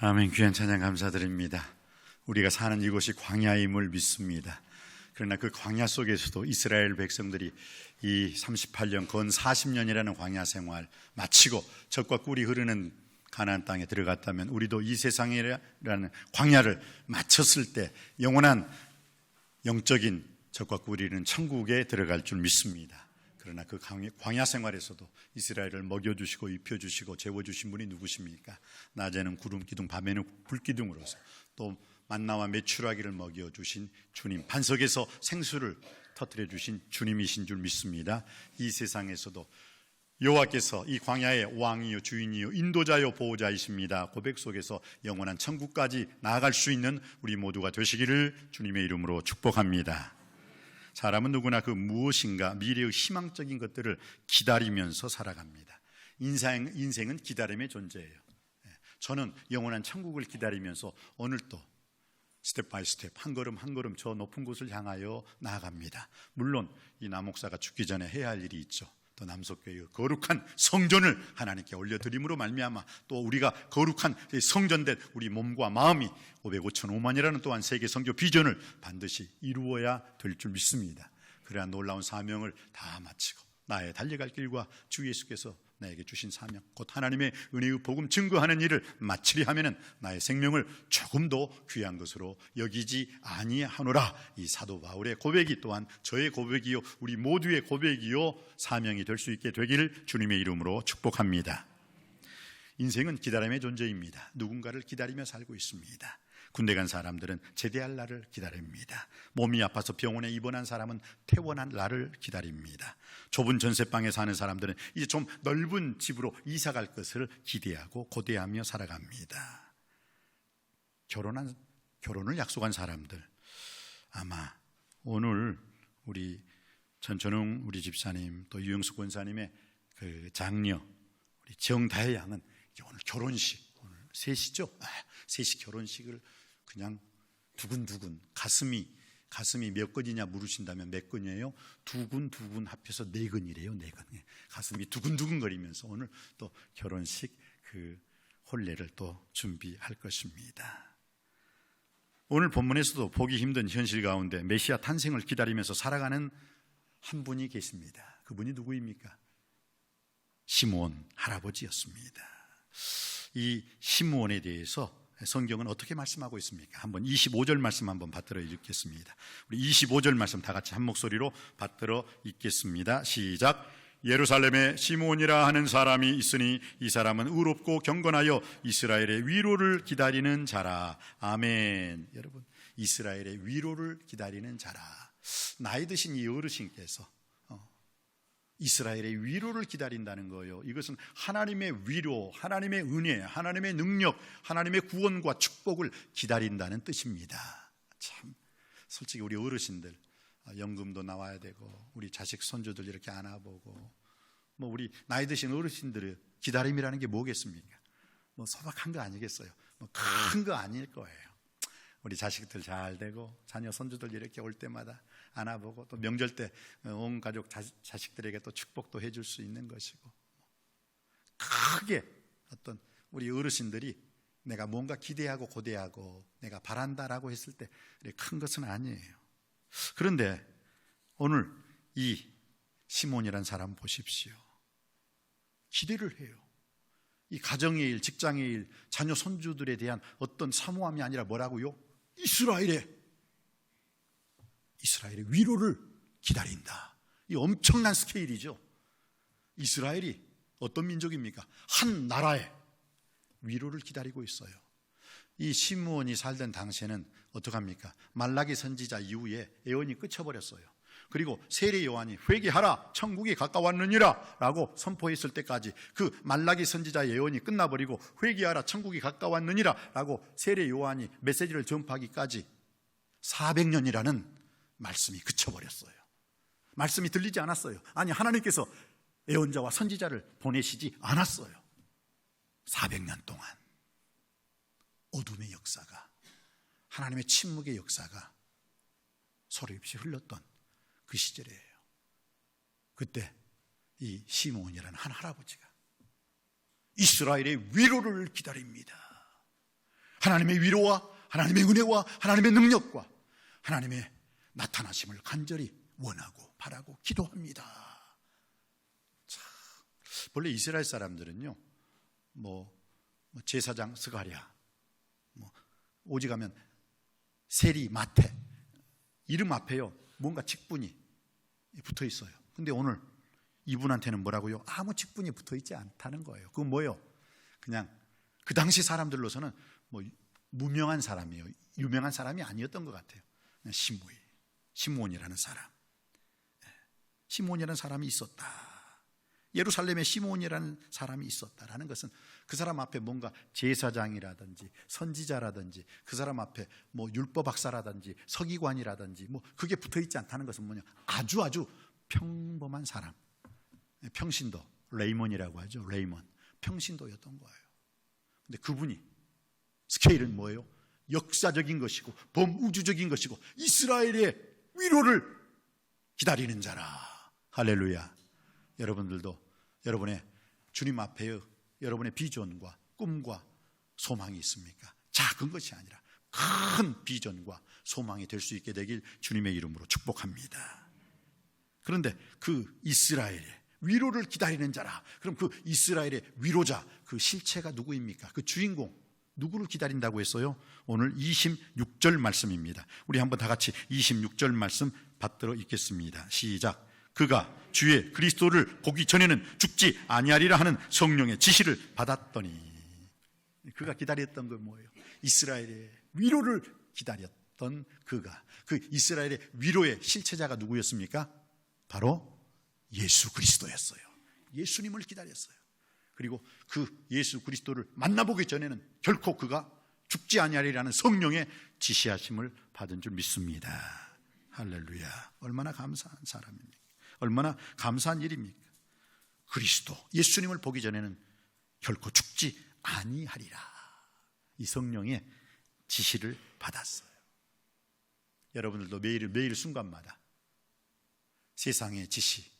아멘. 귀한 찬양 감사드립니다. 우리가 사는 이곳이 광야임을 믿습니다. 그러나 그 광야 속에서도 이스라엘 백성들이 이 38년, 건 40년이라는 광야 생활 마치고 젖과 꿀이 흐르는 가나안 땅에 들어갔다면 우리도 이 세상이라는 광야를 마쳤을 때 영원한 영적인 젖과 꿀이 흐르는 천국에 들어갈 줄 믿습니다. 그러나 그 광야 생활에서도 이스라엘을 먹여주시고 입혀주시고 재워주신 분이 누구십니까? 낮에는 구름 기둥, 밤에는 불 기둥으로서 또 만나와 메추라기를 먹여주신 주님, 반석에서 생수를 터뜨려 주신 주님이신 줄 믿습니다. 이 세상에서도 여호와께서 이 광야의 왕이요 주인이요 인도자요 보호자이십니다. 고백 속에서 영원한 천국까지 나아갈 수 있는 우리 모두가 되시기를 주님의 이름으로 축복합니다. 사람은 누구나 그 무엇인가 미래의 희망적인 것들을 기다리면서 살아갑니다. 인생은 기다림의 존재예요. 저는 영원한 천국을 기다리면서 오늘 또 스텝 바이 스텝 한 걸음 한 걸음 저 높은 곳을 향하여 나아갑니다. 물론 이 남목사가 죽기 전에 해야 할 일이 있죠. 또 남석교회의 거룩한 성전을 하나님께 올려드림으로 말미암아 또 우리가 거룩한 성전된 우리 몸과 마음이 500, 5천, 5만이라는 또한 세계 선교 비전을 반드시 이루어야 될 줄 믿습니다. 그러한 놀라운 사명을 다 마치고 나의 달려갈 길과 주 예수께서 나에게 주신 사명, 곧 하나님의 은혜의 복음 증거하는 일을 마치리 하면은 나의 생명을 조금 더 귀한 것으로 여기지 아니하노라. 이 사도 바울의 고백이 또한 저의 고백이요 우리 모두의 고백이요 사명이 될 수 있게 되기를 주님의 이름으로 축복합니다. 인생은 기다림의 존재입니다. 누군가를 기다리며 살고 있습니다. 군대 간 사람들은 제대할 날을 기다립니다. 몸이 아파서 병원에 입원한 사람은 퇴원한 날을 기다립니다. 좁은 전세방에 사는 사람들은 이제 좀 넓은 집으로 이사 갈 것을 기대하고 고대하며 살아갑니다. 결혼을 약속한 사람들, 아마 오늘 우리 전천웅 우리 집사님 또 유영숙 권사님의 그 장녀 우리 정다혜 양은 오늘 결혼식, 오늘 셋이죠. 셋이 결혼식을 그냥 두근두근 가슴이 몇 근이냐 물으신다면 몇 근이에요? 두근 합해서 4근이래요. 4근. 가슴이 두근두근 거리면서 오늘 또 결혼식 그 혼례를 또 준비할 것입니다. 오늘 본문에서도 보기 힘든 현실 가운데 메시아 탄생을 기다리면서 살아가는 한 분이 계십니다. 그분이 누구입니까? 시므온 할아버지였습니다. 이 시므온에 대해서 성경은 어떻게 말씀하고 있습니까? 한번 25절 말씀 한번 받들어 읽겠습니다. 우리 25절 말씀 다 같이 한 목소리로 받들어 읽겠습니다. 시작. 예루살렘에 시므온이라 하는 사람이 있으니 이 사람은 의롭고 경건하여 이스라엘의 위로를 기다리는 자라. 아멘. 여러분, 이스라엘의 위로를 기다리는 자라. 나이 드신 이 어르신께서 이스라엘의 위로를 기다린다는 거예요. 이것은 하나님의 위로, 하나님의 은혜, 하나님의 능력, 하나님의 구원과 축복을 기다린다는 뜻입니다. 참 솔직히 우리 어르신들 연금도 나와야 되고 우리 자식 손주들 이렇게 안아보고 뭐 우리 나이 드신 어르신들의 기다림이라는 게 뭐겠습니까? 뭐 소박한 거 아니겠어요? 뭐 큰 거 아닐 거예요. 우리 자식들 잘 되고 자녀 손주들 이렇게 올 때마다 안아보고 또 명절 때 온 가족 자식들에게 또 축복도 해줄 수 있는 것이고 크게 어떤 우리 어르신들이 내가 뭔가 기대하고 고대하고 내가 바란다라고 했을 때 큰 것은 아니에요. 그런데 오늘 이 시몬이라는 사람 보십시오. 기대를 해요. 이 가정의 일, 직장의 일, 자녀 손주들에 대한 어떤 사모함이 아니라 뭐라고요? 이스라엘의 위로를 기다린다. 이 엄청난 스케일이죠. 이스라엘이 어떤 민족입니까? 한 나라의 위로를 기다리고 있어요. 이 시므온이 살던 당시에는 어떡합니까? 말라기 선지자 이후에 예언이 끝쳐버렸어요. 그리고 세례 요한이 회개하라 천국이 가까웠느니라 라고 선포했을 때까지 그 말라기 선지자 예언이 끝나버리고 회개하라 천국이 가까웠느니라 라고 세례 요한이 메시지를 전파하기까지 400년이라는 말씀이 그쳐버렸어요. 말씀이 들리지 않았어요. 아니, 하나님께서 예언자와 선지자를 보내시지 않았어요. 400년 동안 어둠의 역사가, 하나님의 침묵의 역사가 소리 없이 흘렀던 그 시절이에요. 그때 이 시므온이라는 한 할아버지가 이스라엘의 위로를 기다립니다. 하나님의 위로와 하나님의 은혜와 하나님의 능력과 하나님의 나타나심을 간절히 원하고 바라고 기도합니다. 자, 원래 이스라엘 사람들은요, 제사장 스가랴, 오직하면 세리 마태 이름 앞에요 뭔가 직분이 붙어 있어요. 근데 오늘 이분한테는 뭐라고요? 아무 직분이 붙어 있지 않다는 거예요. 그건 뭐예요? 그냥 그 당시 사람들로서는 무명한 사람이에요. 유명한 사람이 아니었던 것 같아요. 시므온이라는 사람. 시므온이라는 사람이 있었다. 예루살렘에 시므온이라는 사람이 있었다라는 것은 그 사람 앞에 뭔가 제사장이라든지 선지자라든지 그 사람 앞에 율법 학사라든지 서기관이라든지 그게 붙어 있지 않다는 것은 뭐냐? 아주 평범한 사람. 평신도, 레이몬이라고 하죠. 레이몬. 평신도였던 거예요. 근데 그분이 스케일은 뭐예요? 역사적인 것이고 범우주적인 것이고 이스라엘의 위로를 기다리는 자라. 할렐루야. 여러분들도 여러분의 주님 앞에 여러분의 비전과 꿈과 소망이 있습니까? 작은 것이 아니라 큰 비전과 소망이 될 수 있게 되길 주님의 이름으로 축복합니다. 그런데 그 이스라엘의 위로를 기다리는 자라. 그럼 그 이스라엘의 위로자, 그 실체가 누구입니까? 그 주인공 누구를 기다린다고 했어요? 오늘 26절 말씀입니다. 우리 한번 다 같이 26절 말씀 받들어 읽겠습니다. 시작. 그가 주의 그리스도를 보기 전에는 죽지 아니하리라 하는 성령의 지시를 받았더니. 그가 기다렸던 건 뭐예요? 이스라엘의 위로를 기다렸던 그가, 그 이스라엘의 위로의 실체자가 누구였습니까? 바로 예수 그리스도였어요. 예수님을 기다렸어요. 그리고 그 예수 그리스도를 만나보기 전에는 결코 그가 죽지 아니하리라는 성령의 지시하심을 받은 줄 믿습니다. 할렐루야. 얼마나 감사한 사람입니까? 얼마나 감사한 일입니까? 그리스도 예수님을 보기 전에는 결코 죽지 아니하리라. 이 성령의 지시를 받았어요. 여러분들도 매일 순간마다 세상의 지시,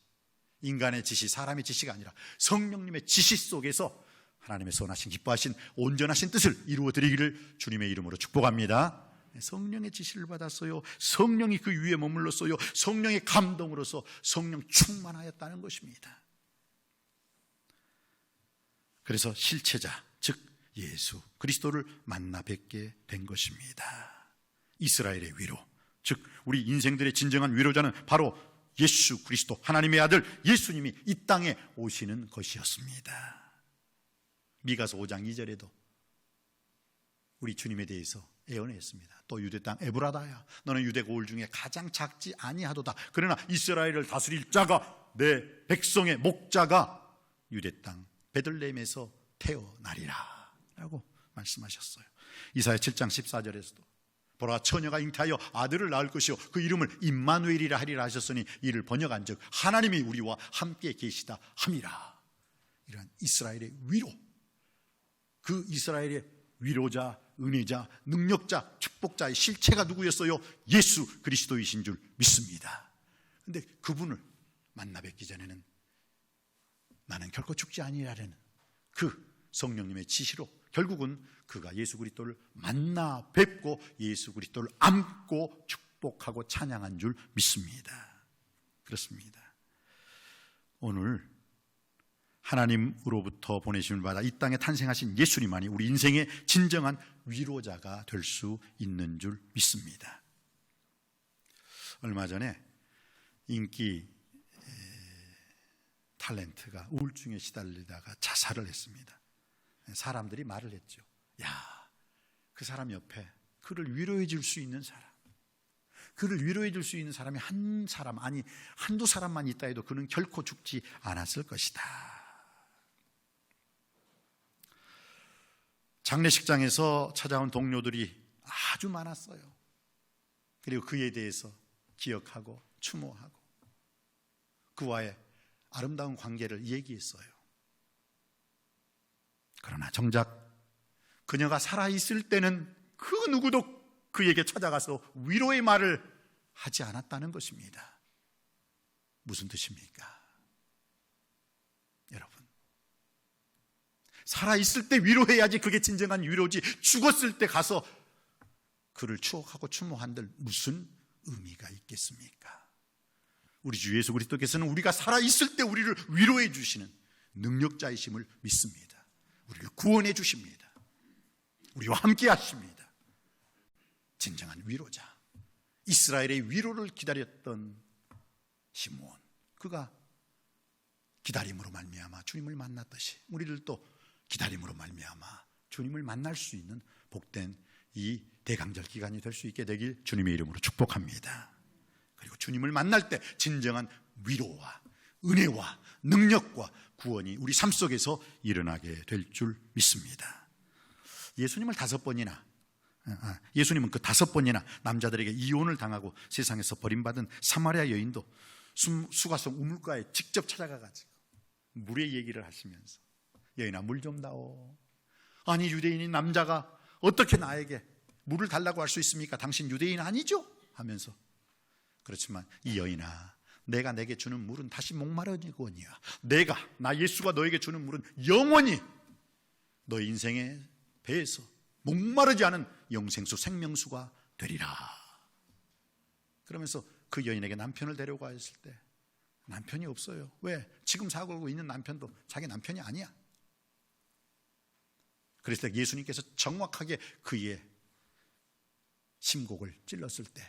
인간의 지시, 사람의 지시가 아니라 성령님의 지시 속에서 하나님의 선하신 기뻐하신 온전하신 뜻을 이루어드리기를 주님의 이름으로 축복합니다. 성령의 지시를 받았어요. 성령이 그 위에 머물렀어요. 성령의 감동으로서 성령 충만하였다는 것입니다. 그래서 실체자, 즉 예수 그리스도를 만나 뵙게 된 것입니다. 이스라엘의 위로, 즉 우리 인생들의 진정한 위로자는 바로 예수 그리스도, 하나님의 아들 예수님이 이 땅에 오시는 것이었습니다. 미가서 5장 2절에도 우리 주님에 대해서 예언했습니다. 또 유대 땅 에브라다야, 너는 유대 고을 중에 가장 작지 아니하도다. 그러나 이스라엘을 다스릴 자가, 내 백성의 목자가 유대 땅 베들레헴에서 태어나리라 라고 말씀하셨어요. 이사야 7장 14절에서도 보라, 처녀가 잉태하여 아들을 낳을 것이요 그 이름을 임마누엘이라 하리라 하셨으니 이를 번역한즉 하나님이 우리와 함께 계시다 함이라. 이러한 이스라엘의 위로, 그 이스라엘의 위로자, 은혜자, 능력자, 축복자의 실체가 누구였어요? 예수 그리스도이신 줄 믿습니다. 그런데 그분을 만나 뵙기 전에는 나는 결코 죽지 아니하라는 그 성령님의 지시로 결국은 그가 예수 그리스도를 만나 뵙고 예수 그리스도를 안고 축복하고 찬양한 줄 믿습니다. 그렇습니다. 오늘 하나님으로부터 보내심을 받아 이 땅에 탄생하신 예수님만이 우리 인생의 진정한 위로자가 될 수 있는 줄 믿습니다. 얼마 전에 인기 탤런트가 우울증에 시달리다가 자살을 했습니다. 사람들이 말을 했죠. 야, 그 사람 옆에 그를 위로해 줄 수 있는 사람, 그를 위로해 줄 수 있는 사람이 한 사람, 아니 한두 사람만 있다 해도 그는 결코 죽지 않았을 것이다. 장례식장에서 찾아온 동료들이 아주 많았어요. 그리고 그에 대해서 기억하고 추모하고 그와의 아름다운 관계를 얘기했어요. 그러나 정작 그녀가 살아있을 때는 그 누구도 그에게 찾아가서 위로의 말을 하지 않았다는 것입니다. 무슨 뜻입니까? 여러분, 살아있을 때 위로해야지 그게 진정한 위로지, 죽었을 때 가서 그를 추억하고 추모한들 무슨 의미가 있겠습니까? 우리 주 예수 그리스도께서는 우리가 살아있을 때 우리를 위로해 주시는 능력자이심을 믿습니다. 우리를 구원해 주십니다. 우리와 함께 하십니다. 진정한 위로자, 이스라엘의 위로를 기다렸던 시므온, 그가 기다림으로 말미암아 주님을 만났듯이 우리들도 기다림으로 말미암아 주님을 만날 수 있는 복된 이 대강절 기간이 될 수 있게 되길 주님의 이름으로 축복합니다. 그리고 주님을 만날 때 진정한 위로와 은혜와 능력과 구원이 우리 삶 속에서 일어나게 될 줄 믿습니다. 예수님은 그 5번이나 남자들에게 이혼을 당하고 세상에서 버림받은 사마리아 여인도 수가성 우물가에 직접 찾아가가지고 물의 얘기를 하시면서, 여인아 물 좀 다오. 아니 유대인인 남자가 어떻게 나에게 물을 달라고 할 수 있습니까? 당신 유대인 아니죠? 하면서, 그렇지만 이 여인아, 내가 내게 주는 물은 다시 목마르니거니와 나 예수가 너에게 주는 물은 영원히 너의 인생의 배에서 목마르지 않은 영생수 생명수가 되리라. 그러면서 그 여인에게 남편을 데려가 했을 때 남편이 없어요. 왜? 지금 살고 있는 남편도 자기 남편이 아니야. 그래서 예수님께서 정확하게 그의 심곡을 찔렀을 때,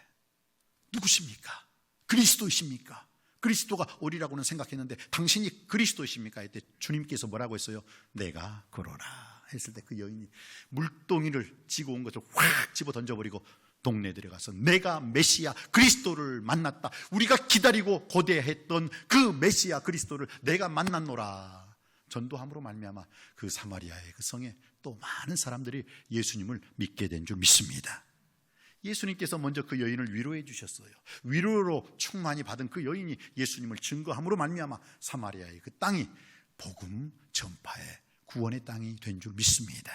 누구십니까? 그리스도이십니까? 그리스도가 오리라고는 생각했는데 당신이 그리스도이십니까? 했을 때 주님께서 뭐라고 했어요? 내가 그러라 했을 때 그 여인이 물동이를 지고 온 것을 확 집어 던져버리고 동네에 들어가서 내가 메시아 그리스도를 만났다. 우리가 기다리고 고대했던 그 메시아 그리스도를 내가 만났노라. 전도함으로 말미암아 그 사마리아의 그 성에 또 많은 사람들이 예수님을 믿게 된 줄 믿습니다. 예수님께서 먼저 그 여인을 위로해 주셨어요. 위로로 충만히 받은 그 여인이 예수님을 증거함으로 말미암아 사마리아의 그 땅이 복음 전파의 구원의 땅이 된 줄 믿습니다.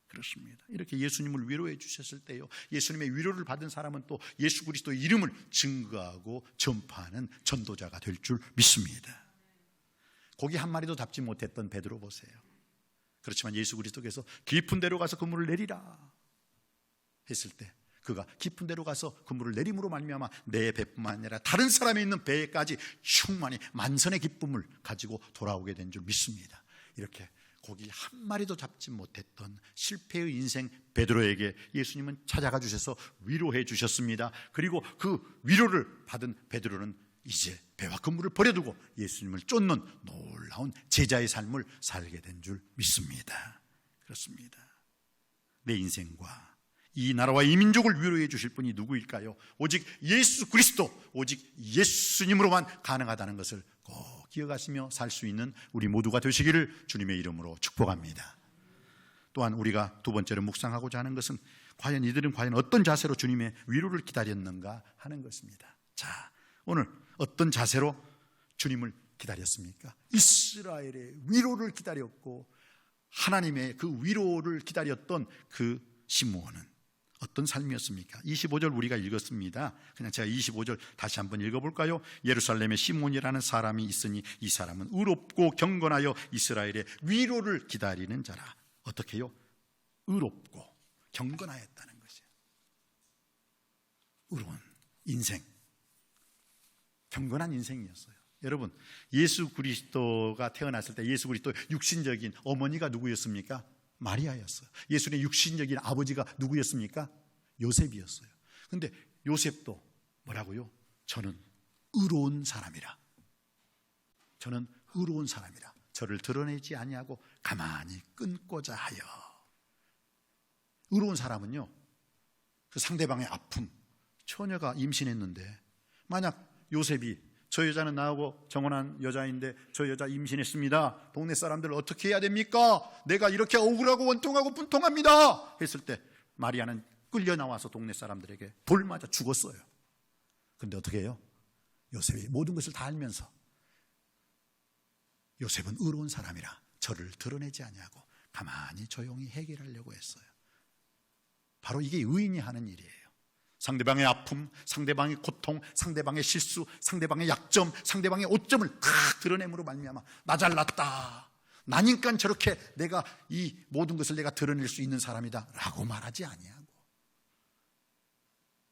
그렇습니다. 이렇게 예수님을 위로해 주셨을 때요, 예수님의 위로를 받은 사람은 또 예수 그리스도의 이름을 증거하고 전파하는 전도자가 될 줄 믿습니다. 고기 한 마리도 잡지 못했던 베드로 보세요. 그렇지만 예수 그리스도께서 깊은 데로 가서 그물을 내리라 했을 때 그가 깊은 데로 가서 그물을 내림으로 말미암아 내 배뿐만 아니라 다른 사람이 있는 배까지 충만히 만선의 기쁨을 가지고 돌아오게 된 줄 믿습니다. 이렇게 고기 한 마리도 잡지 못했던 실패의 인생 베드로에게 예수님은 찾아가 주셔서 위로해 주셨습니다. 그리고 그 위로를 받은 베드로는 이제 배와 그물을 버려두고 예수님을 쫓는 놀라운 제자의 삶을 살게 된 줄 믿습니다. 그렇습니다. 내 인생과 이 나라와 이 민족을 위로해 주실 분이 누구일까요? 오직 예수 그리스도, 오직 예수님으로만 가능하다는 것을 꼭 기억하시며 살 수 있는 우리 모두가 되시기를 주님의 이름으로 축복합니다. 또한 우리가 두 번째로 묵상하고자 하는 것은 과연 이들은 과연 어떤 자세로 주님의 위로를 기다렸는가 하는 것입니다. 자, 오늘 어떤 자세로 주님을 기다렸습니까? 이스라엘의 위로를 기다렸고 하나님의 그 위로를 기다렸던 그 시므온은 어떤 삶이었습니까? 25절 우리가 읽었습니다. 그냥 제가 25절 다시 한번 읽어볼까요? 예루살렘에 시므온이라는 사람이 있으니 이 사람은 의롭고 경건하여 이스라엘의 위로를 기다리는 자라. 어떻게 해요? 의롭고 경건하였다는 것이에요. 의로운 인생, 경건한 인생이었어요. 여러분, 예수 그리스도가 태어났을 때 예수 그리스도의 육신적인 어머니가 누구였습니까? 마리아였어요. 예수님의 육신적인 아버지가 누구였습니까? 요셉이었어요. 그런데 요셉도 뭐라고요? 저는 의로운 사람이라. 저는 의로운 사람이라. 저를 드러내지 아니하고 가만히 끊고자 하여. 의로운 사람은요, 그 상대방의 아픔, 처녀가 임신했는데 만약 요셉이 저 여자는 나하고 정혼한 여자인데 저 여자 임신했습니다. 동네 사람들 어떻게 해야 됩니까? 내가 이렇게 억울하고 원통하고 분통합니다. 했을 때 마리아는 끌려 나와서 동네 사람들에게 돌 맞아 죽었어요. 그런데 어떻게 해요? 요셉이 모든 것을 다 알면서 요셉은 의로운 사람이라 저를 드러내지 아니하고 가만히 조용히 해결하려고 했어요. 바로 이게 의인이 하는 일이에요. 상대방의 아픔, 상대방의 고통, 상대방의 실수, 상대방의 약점, 상대방의 오점을 다 드러냄으로 말미암아 나 잘났다, 나니까 저렇게 내가 이 모든 것을 내가 드러낼 수 있는 사람이다 라고 말하지 아니하고,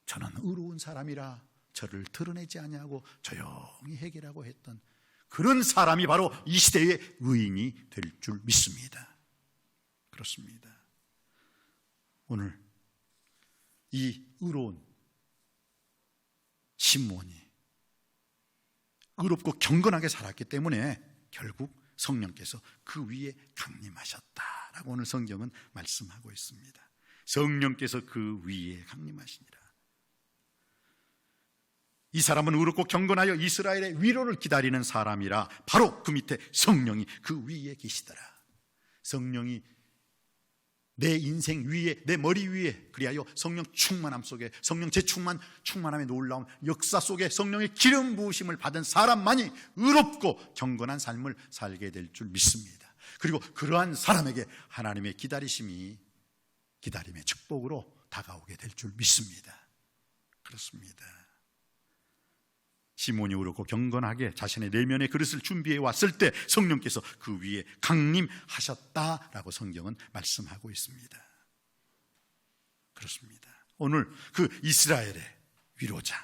저는 의로운 사람이라 저를 드러내지 아니하고 조용히 해결하고 했던 그런 사람이 바로 이 시대의 의인이 될 줄 믿습니다. 그렇습니다. 오늘 이 의로운 시므온이 의롭고 경건하게 살았기 때문에 결국 성령께서 그 위에 강림하셨다라고 오늘 성경은 말씀하고 있습니다. 성령께서 그 위에 강림하시니라. 이 사람은 의롭고 경건하여 이스라엘의 위로를 기다리는 사람이라 바로 그 밑에 성령이 그 위에 계시더라. 성령이 내 인생 위에, 내 머리 위에, 그리하여 성령 충만함 속에, 성령 충만함의 놀라운 역사 속에 성령의 기름 부으심을 받은 사람만이 의롭고 경건한 삶을 살게 될 줄 믿습니다. 그리고 그러한 사람에게 하나님의 기다리심이 기다림의 축복으로 다가오게 될 줄 믿습니다. 그렇습니다. 시몬이 의롭고 경건하게 자신의 내면의 그릇을 준비해 왔을 때 성령께서 그 위에 강림하셨다라고 성경은 말씀하고 있습니다. 그렇습니다. 오늘 그 이스라엘의 위로자,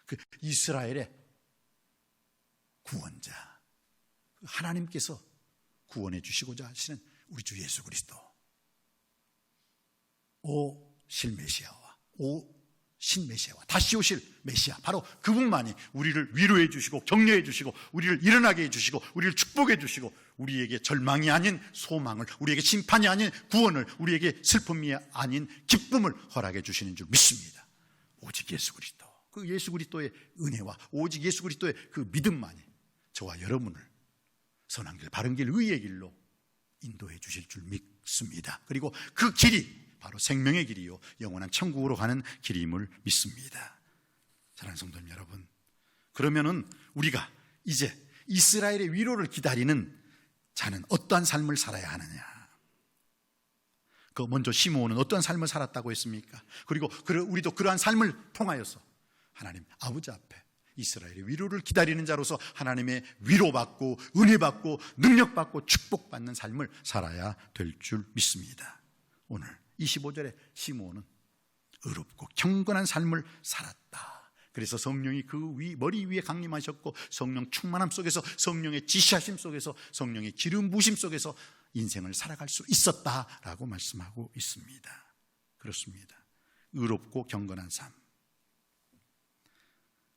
그 이스라엘의 구원자, 하나님께서 구원해 주시고자 하시는 우리 주 예수 그리스도, 오 실메시아와 오 신메시아와 다시 오실 메시아, 바로 그분만이 우리를 위로해 주시고 격려해 주시고 우리를 일어나게 해 주시고 우리를 축복해 주시고 우리에게 절망이 아닌 소망을, 우리에게 심판이 아닌 구원을, 우리에게 슬픔이 아닌 기쁨을 허락해 주시는 줄 믿습니다. 오직 예수 그리스도, 그 예수 그리스도의 은혜와 오직 예수 그리스도의 그 믿음만이 저와 여러분을 선한 길, 바른 길, 의의 길로 인도해 주실 줄 믿습니다. 그리고 그 길이 바로 생명의 길이요 영원한 천국으로 가는 길임을 믿습니다. 사랑하는 성도님 여러분, 그러면은 우리가 이제 이스라엘의 위로를 기다리는 자는 어떠한 삶을 살아야 하느냐? 그 먼저 시므온은 어떠한 삶을 살았다고 했습니까? 그리고 우리도 그러한 삶을 통하여서 하나님 아버지 앞에 이스라엘의 위로를 기다리는 자로서 하나님의 위로받고 은혜받고 능력받고 축복받는 삶을 살아야 될 줄 믿습니다. 오늘 25절에 시므온은 의롭고 경건한 삶을 살았다. 그래서 성령이 그 머리 위에 강림하셨고 성령 충만함 속에서, 성령의 지시하심 속에서, 성령의 기름 부으심 속에서 인생을 살아갈 수 있었다라고 말씀하고 있습니다. 그렇습니다. 의롭고 경건한 삶,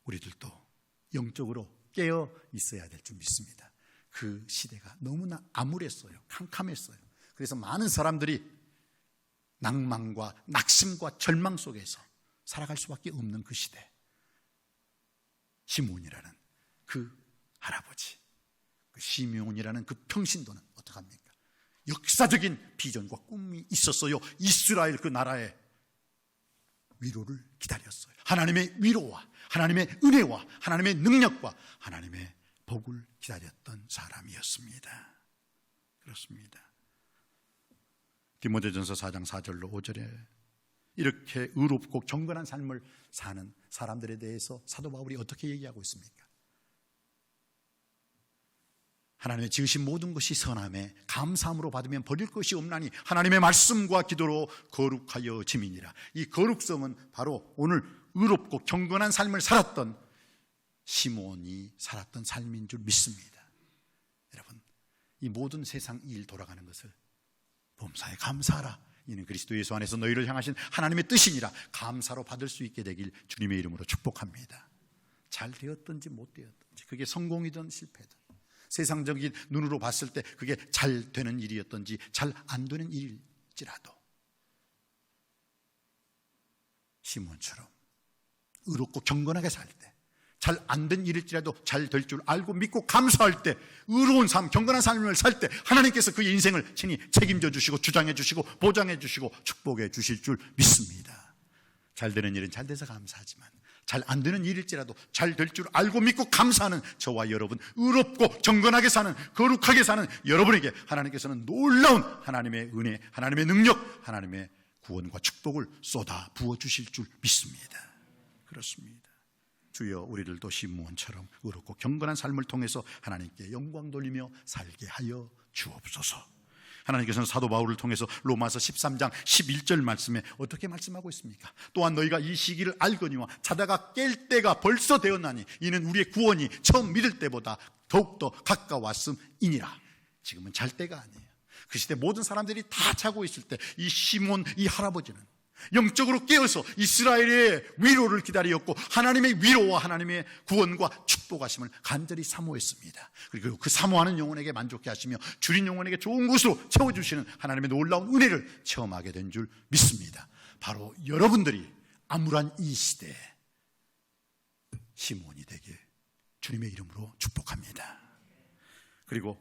우리들도 영적으로 깨어 있어야 될 줄 믿습니다. 그 시대가 너무나 암울했어요. 캄캄했어요. 그래서 많은 사람들이 낭만과 낙심과 절망 속에서 살아갈 수밖에 없는 그 시대, 시므온이라는 그 할아버지, 그 시므온이라는 그 평신도는 어떡합니까? 역사적인 비전과 꿈이 있었어요. 이스라엘 그 나라의 위로를 기다렸어요. 하나님의 위로와 하나님의 은혜와 하나님의 능력과 하나님의 복을 기다렸던 사람이었습니다. 그렇습니다. 디모데전서 4장 4절로 5절에 이렇게 의롭고 경건한 삶을 사는 사람들에 대해서 사도 바울이 어떻게 얘기하고 있습니까? 하나님의 지으신 모든 것이 선함에 감사함으로 받으면 버릴 것이 없나니 하나님의 말씀과 기도로 거룩하여 지민이라. 이 거룩성은 바로 오늘 의롭고 경건한 삶을 살았던 시므온이 살았던 삶인 줄 믿습니다. 여러분, 이 모든 세상 일 돌아가는 것을 범사에 감사하라. 이는 그리스도 예수 안에서 너희를 향하신 하나님의 뜻이니라. 감사로 받을 수 있게 되길 주님의 이름으로 축복합니다. 잘 되었든지 못 되었든지, 그게 성공이든 실패든, 세상적인 눈으로 봤을 때 그게 잘 되는 일이었든지 잘 안 되는 일일지라도 시므온처럼 의롭고 경건하게 살 때, 잘 안 된 일일지라도 잘 될 줄 알고 믿고 감사할 때, 의로운 삶, 경건한 삶을 살 때 하나님께서 그의 인생을 친히 책임져 주시고 주장해 주시고 보장해 주시고 축복해 주실 줄 믿습니다. 잘 되는 일은 잘 돼서 감사하지만 잘 안 되는 일일지라도 잘 될 줄 알고 믿고 감사하는 저와 여러분, 의롭고 경건하게 사는, 거룩하게 사는 여러분에게 하나님께서는 놀라운 하나님의 은혜, 하나님의 능력, 하나님의 구원과 축복을 쏟아 부어 주실 줄 믿습니다. 그렇습니다. 주여, 우리들도 시므온처럼 의롭고 경건한 삶을 통해서 하나님께 영광 돌리며 살게 하여 주옵소서. 하나님께서는 사도 바울을 통해서 로마서 13장 11절 말씀에 어떻게 말씀하고 있습니까? 또한 너희가 이 시기를 알거니와 자다가 깰 때가 벌써 되었나니 이는 우리의 구원이 처음 믿을 때보다 더욱더 가까웠음이니라. 지금은 잘 때가 아니에요. 그 시대 모든 사람들이 다 자고 있을 때 이 시몬 이 할아버지는 영적으로 깨어서 이스라엘의 위로를 기다렸고 하나님의 위로와 하나님의 구원과 축복하심을 간절히 사모했습니다. 그리고 그 사모하는 영혼에게 만족해 하시며 줄인 영혼에게 좋은 것으로 채워주시는 하나님의 놀라운 은혜를 체험하게 된 줄 믿습니다. 바로 여러분들이 암울한 이 시대에 시몬이 되게 주님의 이름으로 축복합니다. 그리고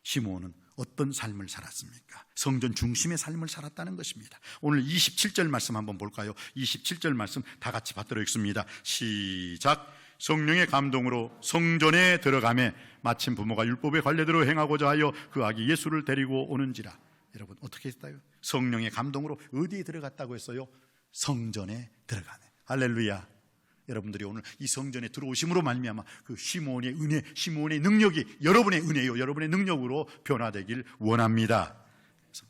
시몬은 어떤 삶을 살았습니까? 성전 중심의 삶을 살았다는 것입니다. 오늘 27절 말씀 한번 볼까요? 27절 말씀 다 같이 받들어 읽습니다. 시작. 성령의 감동으로 성전에 들어가매 마침 부모가 율법의 관례대로 행하고자 하여 그 아기 예수를 데리고 오는지라. 여러분 어떻게 했어요? 성령의 감동으로 어디에 들어갔다고 했어요? 성전에 들어가네. 할렐루야. 여러분들이 오늘 이 성전에 들어오심으로 말미암아 그 시몬의 은혜, 시몬의 능력이 여러분의 은혜요, 여러분의 능력으로 변화되길 원합니다. 그래서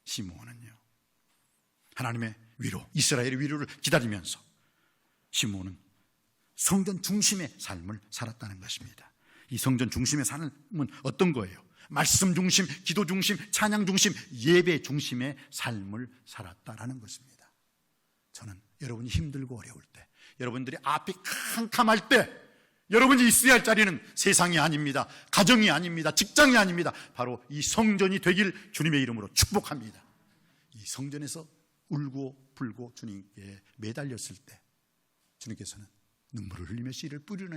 시몬은요, 하나님의 위로, 이스라엘의 위로를 기다리면서 시몬은 성전 중심의 삶을 살았다는 것입니다. 이 성전 중심의 삶은 어떤 거예요? 말씀 중심, 기도 중심, 찬양 중심, 예배 중심의 삶을 살았다라는 것입니다. 저는 여러분이 힘들고 어려울 때, 여러분들이 앞이 캄캄할 때 여러분이 있어야 할 자리는 세상이 아닙니다. 가정이 아닙니다. 직장이 아닙니다. 바로 이 성전이 되길 주님의 이름으로 축복합니다. 이 성전에서 울고 불고 주님께 매달렸을 때 주님께서는 눈물을 흘리며 씨를 뿌리러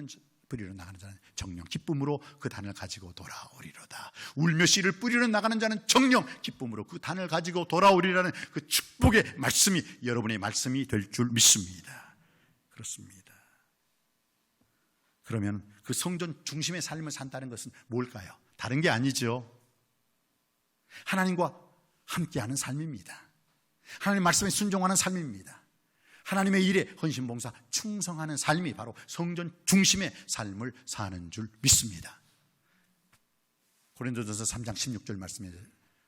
나가는 자는 정령 기쁨으로 그 단을 가지고 돌아오리로다. 울며 씨를 뿌리러 나가는 자는 정령 기쁨으로 그 단을 가지고 돌아오리라는 그 축복의 말씀이 여러분의 말씀이 될 줄 믿습니다. 그렇습니다. 그러면 그 성전 중심의 삶을 산다는 것은 뭘까요? 다른 게 아니죠. 하나님과 함께하는 삶입니다. 하나님 말씀에 순종하는 삶입니다. 하나님의 일에 헌신봉사 충성하는 삶이 바로 성전 중심의 삶을 사는 줄 믿습니다. 고린도전서 3장 16절 말씀에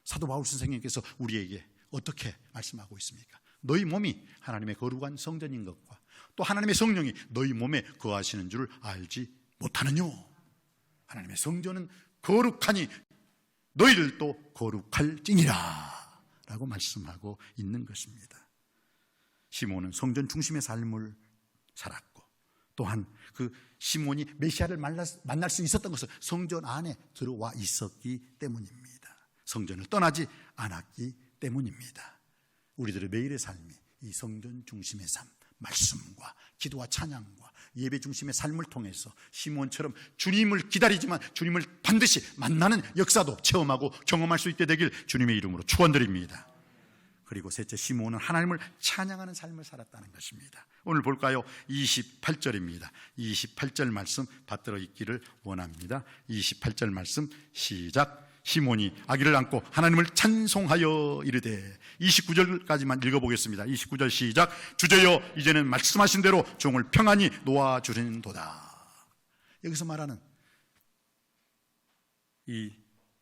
사도 바울 선생님께서 우리에게 어떻게 말씀하고 있습니까? 너희 몸이 하나님의 거룩한 성전인 것과 또 하나님의 성령이 너희 몸에 거하시는 줄 알지 못하느뇨. 하나님의 성전은 거룩하니 너희들도 거룩할지니라 라고 말씀하고 있는 것입니다. 시몬은 성전 중심의 삶을 살았고 또한 그 시몬이 메시아를 만날 수 있었던 것은 성전 안에 들어와 있었기 때문입니다. 성전을 떠나지 않았기 때문입니다. 우리들의 매일의 삶이 이 성전 중심의 삶, 말씀과 기도와 찬양과 예배 중심의 삶을 통해서 시몬처럼 주님을 기다리지만 주님을 반드시 만나는 역사도 체험하고 경험할 수 있게 되길 주님의 이름으로 축원드립니다. 그리고 셋째, 시몬은 하나님을 찬양하는 삶을 살았다는 것입니다. 오늘 볼까요? 28절입니다. 28절 말씀 받들어 읽기를 원합니다. 28절 말씀 시작. 시몬이 아기를 안고 하나님을 찬송하여 이르되 29절까지만 읽어보겠습니다. 29절 시작. 주제여 이제는 말씀하신 대로 종을 평안히 놓아주린도다. 여기서 말하는 이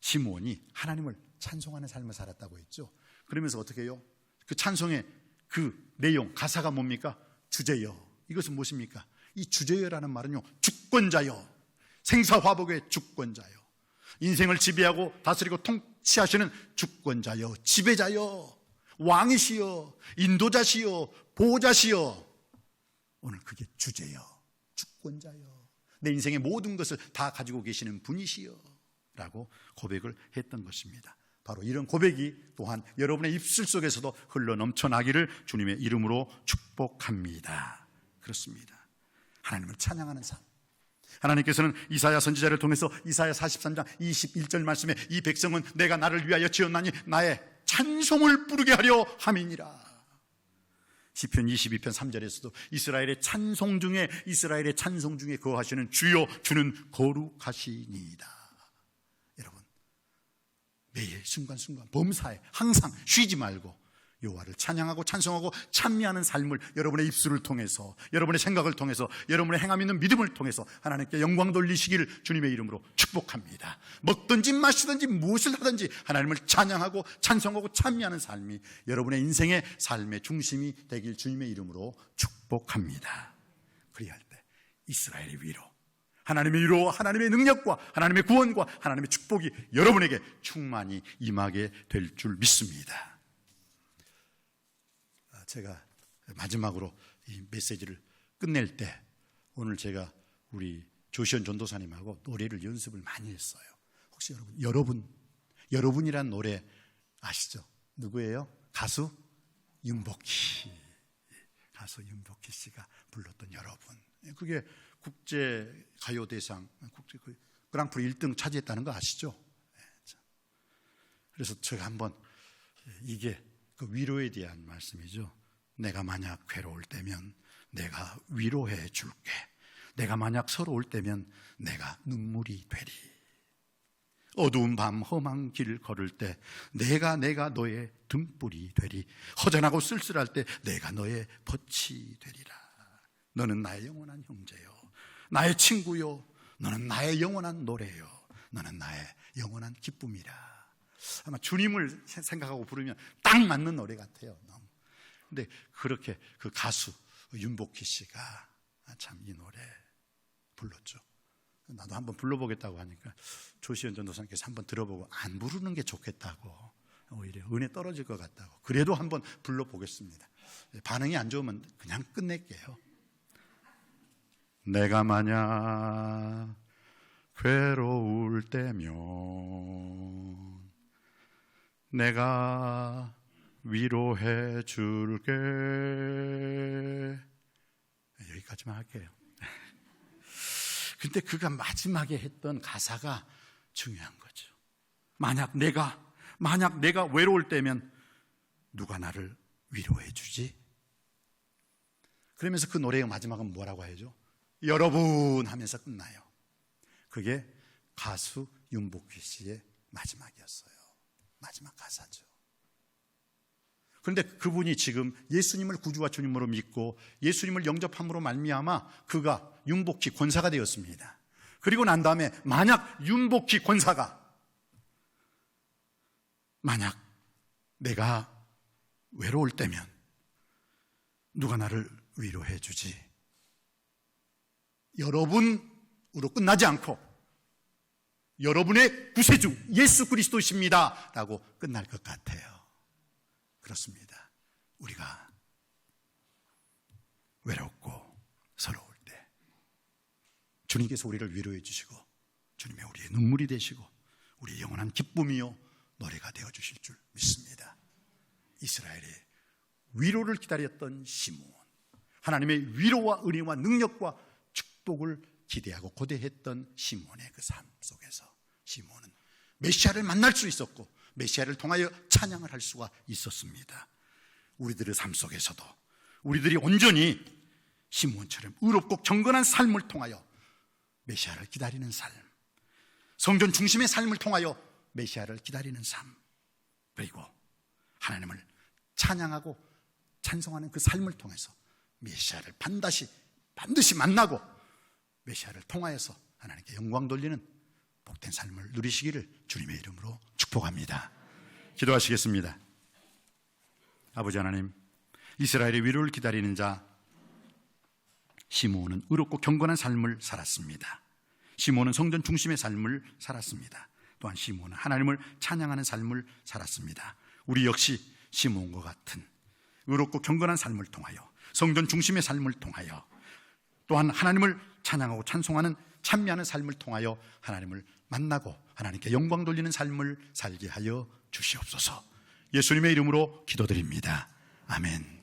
시몬이 하나님을 찬송하는 삶을 살았다고 했죠. 그러면서 어떻게 해요? 그 찬송의 그 내용, 가사가 뭡니까? 주제여. 이것은 무엇입니까? 이 주제여라는 말은요, 주권자여, 생사화복의 주권자여, 인생을 지배하고 다스리고 통치하시는 주권자여, 지배자여, 왕이시여, 인도자시여, 보호자시여. 오늘 그게 주제여, 주권자여, 내 인생의 모든 것을 다 가지고 계시는 분이시여 라고 고백을 했던 것입니다. 바로 이런 고백이 또한 여러분의 입술 속에서도 흘러넘쳐나기를 주님의 이름으로 축복합니다. 그렇습니다. 하나님을 찬양하는 삶. 하나님께서는 이사야 선지자를 통해서 이사야 43장 21절 말씀에 이 백성은 내가 나를 위하여 지었나니 나의 찬송을 부르게 하려 함이니라. 시편 22편 3절에서도 이스라엘의 찬송 중에 거하시는 주여 주는 거룩하시니이다. 여러분 매일 순간순간 범사에 항상 쉬지 말고 여호와를 찬양하고 찬송하고 찬미하는 삶을 여러분의 입술을 통해서, 여러분의 생각을 통해서, 여러분의 행함 있는 믿음을 통해서 하나님께 영광 돌리시기를 주님의 이름으로 축복합니다. 먹든지 마시든지 무엇을 하든지 하나님을 찬양하고 찬송하고 찬미하는 삶이 여러분의 인생의 삶의 중심이 되길 주님의 이름으로 축복합니다. 그리할 때 이스라엘의 위로, 하나님의 위로, 하나님의 능력과 하나님의 구원과 하나님의 축복이 여러분에게 충만히 임하게 될 줄 믿습니다. 제가 마지막으로 이 메시지를 끝낼 때 오늘 제가 우리 조시현 전도사님하고 노래를 연습을 많이 했어요. 혹시 여러분이란 노래 아시죠? 누구예요? 가수 윤복희. 가수 윤복희 씨가 불렀던 여러분. 그게 국제가요대상 그랑프리 1등 차지했다는 거 아시죠? 그래서 제가 한번 이게 그 위로에 대한 말씀이죠. 내가 만약 괴로울 때면 내가 위로해 줄게. 내가 만약 서러울 때면 내가 눈물이 되리. 어두운 밤 험한 길 걸을 때 내가 너의 등불이 되리. 허전하고 쓸쓸할 때 내가 너의 볕이 되리라. 너는 나의 영원한 형제요, 나의 친구요, 너는 나의 영원한 노래요, 너는 나의 영원한 기쁨이라. 아마 주님을 생각하고 부르면 딱 맞는 노래 같아요. 근데 그렇게 그 가수 윤복희 씨가 참 이 노래 불렀죠. 나도 한번 불러보겠다고 하니까 조시현 전도사님께서 한번 들어보고 안 부르는 게 좋겠다고, 오히려 은혜 떨어질 것 같다고, 그래도 한번 불러보겠습니다. 반응이 안 좋으면 그냥 끝낼게요. 내가 만약 괴로울 때면 내가 위로해 줄게. 여기까지만 할게요. 근데 그가 마지막에 했던 가사가 중요한 거죠. 만약 내가 외로울 때면 누가 나를 위로해 주지? 그러면서 그 노래의 마지막은 뭐라고 해야죠? 여러분 하면서 끝나요. 그게 가수 윤복희 씨의 마지막이었어요. 마지막 가사죠. 그런데 그분이 지금 예수님을 구주와 주님으로 믿고 예수님을 영접함으로 말미암아 그가 윤복희 권사가 되었습니다. 그리고 난 다음에 만약 윤복희 권사가 만약 내가 외로울 때면 누가 나를 위로해 주지? 여러분으로 끝나지 않고 여러분의 구세주 예수 그리스도십니다 라고 끝날 것 같아요. 그렇습니다. 우리가 외롭고 서러울 때 주님께서 우리를 위로해 주시고 주님의 우리의 눈물이 되시고 우리의 영원한 기쁨이요 노래가 되어 주실 줄 믿습니다. 이스라엘의 위로를 기다렸던 시므온, 하나님의 위로와 은혜와 능력과 축복을 기대하고 고대했던 시므온의 그 삶 속에서 시므온은 메시아를 만날 수 있었고 메시아를 통하여 찬양을 할 수가 있었습니다. 우리들의 삶 속에서도 우리들이 온전히 시므온처럼 의롭고 경건한 삶을 통하여 메시아를 기다리는 삶, 성전 중심의 삶을 통하여 메시아를 기다리는 삶, 그리고 하나님을 찬양하고 찬송하는 그 삶을 통해서 메시아를 반드시 만나고 메시아를 통하여서 하나님께 영광 돌리는 복된 삶을 누리시기를 주님의 이름으로 축복합니다. 기도하시겠습니다. 아버지 하나님, 이스라엘의 위로를 기다리는 자 시므온은 의롭고 경건한 삶을 살았습니다. 시므온은 성전 중심의 삶을 살았습니다. 또한 시므온은 하나님을 찬양하는 삶을 살았습니다. 우리 역시 시므온과 같은 의롭고 경건한 삶을 통하여 성전 중심의 삶을 통하여 또한 하나님을 찬양하고 찬송하는 찬미하는 삶을 통하여 하나님을 만나고 하나님께 영광 돌리는 삶을 살게 하여 주시옵소서. 예수님의 이름으로 기도드립니다. 아멘.